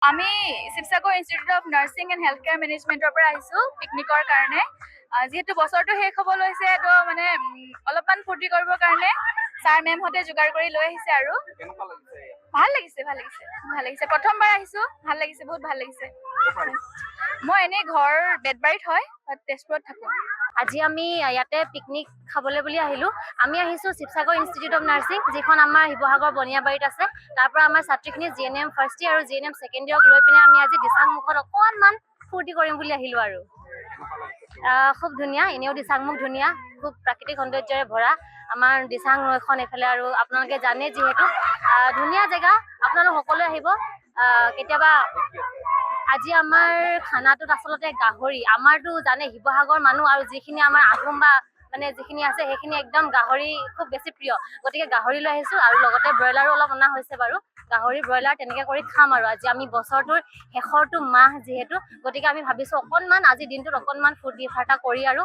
আমি Sivasagar institute of nursing and health care মেনেজমেণ্টৰ পৰা আহিছোঁ পিকনিকৰ কাৰণে। যিহেতু বছৰটো শেষ হ'ব লৈছে তো মানে অলপমান ফূৰ্তি কৰিবৰ কাৰণে ছাৰ মেমহঁতে যোগাৰ কৰি লৈ আহিছে আৰু ভাল লাগিছে প্ৰথমবাৰ আহিছোঁ, ভাল লাগিছে, বহুত ভাল লাগিছে। মই এনেই ঘৰ বেতবাৰীত হয়, তেজপুৰত থাকোঁ। আজি আমি ইয়াতে পিকনিক খাবলৈ বুলি আহিলোঁ। আমি আহিছোঁ শিৱসাগৰ ইনষ্টিটিউট অফ নাৰ্ছিং, যিখন আমাৰ শিৱসাগৰ বনিয়াবাৰীত আছে। তাৰ পৰা আমাৰ ছাত্ৰীখিনি GNM ফাৰ্ষ্ট ইয়াৰ আৰু GNM ছেকেণ্ড ইয়াৰক লৈ পিনে আমি আজি দিচাংমুখত অকণমান ফূৰ্তি কৰিম বুলি আহিলোঁ আৰু। খুব ধুনীয়া, এনেও দিচাংমুখ ধুনীয়া, খুব প্ৰাকৃতিক সৌন্দৰ্যৰে ভৰা। আমাৰ দিচাং নৈখন এইফালে আৰু আপোনালোকে জানে যিহেতু ধুনীয়া জেগা, আপোনালোক সকলোৱে আহিব কেতিয়াবা। আজি আমাৰ খানাটোত আচলতে গাহৰি, আমাৰতো জানে শিৱসাগৰ মানুহ আৰু যিখিনি আমাৰ আহোম বা মানে যিখিনি আছে সেইখিনি একদম গাহৰি খুব বেছি প্ৰিয়, গতিকে গাহৰি লৈ আহিছোঁ আৰু লগতে ব্ৰইলাৰো অলপ অনা হৈছে বাৰু। গাহৰি ব্ৰইলাৰ তেনেকৈ কৰি খাম আৰু আজি আমি বছৰটোৰ শেষৰটো মাহ যিহেতু, গতিকে আমি ভাবিছোঁ অকণমান আজি দিনটোত অকণমান ফূৰ্তি ফাৰ্তা কৰি আৰু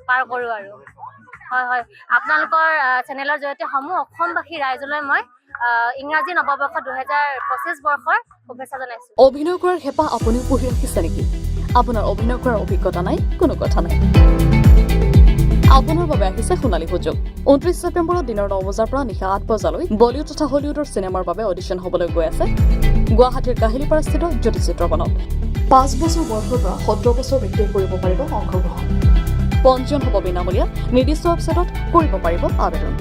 পাৰ কৰোঁ আৰু। হয়, আপোনালোকৰ চেনেলৰ জৰিয়তে সমূহ অসমবাসী ৰাইজলৈ মই ইংৰাজী নৱবৰ্ষ 2025 বৰ্ষৰ শুভেচ্ছা জনাইছোঁ। অভিনয় কৰাৰ হেঁপাহ আপুনিও পঢ়ি ৰাখিছে নেকি? আপোনাৰ অভিনয় কৰাৰ অভিজ্ঞতা নাই? কোনো কথা নাই, আপোনাৰ বাবে আহিছে সোণালী সুযোগ। 29 ছেপ্টেম্বৰত দিনৰ 9 বজাৰ পৰা নিশা 8 বজালৈ বলিউড তথা হলিউডৰ চিনেমাৰ বাবে অডিশ্যন হ'বলৈ গৈ আছে গুৱাহাটীৰ কাহিলীপাৰাস্থিত জ্যোতি চিত্ৰবনত। 5 বছৰ বয়সৰ পৰা 17 বছৰ ব্যক্তিয়ে কৰিব পাৰিব অংশগ্ৰহণ। পঞ্জীয়ন হ'ব বিনামূলীয়া, নিৰ্দিষ্ট ৱেবছাইটত কৰিব পাৰিব আবেদন।